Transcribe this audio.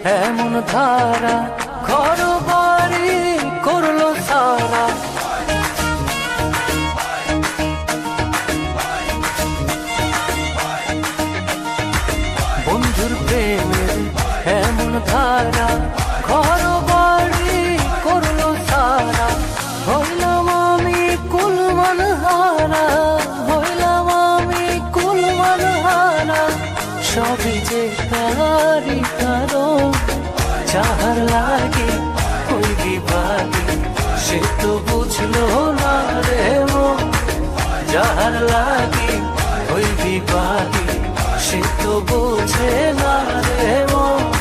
এমন ধারা, ঘর বাড়ি করলো সারা। বন্ধুর প্রেমের এমন ধারা, ঘর বাড়ি করলো সারা। হইলাম আমি কুলমান হারা, হইলাম আমি কুলমান হারা। সবই যে তারি কারণ, যাহার লাগে ওই বিভাগে সে তো বুঝলো না রে মন। যাহার লাগে ওই বিভাগে সে তো বোঝে না রে মন।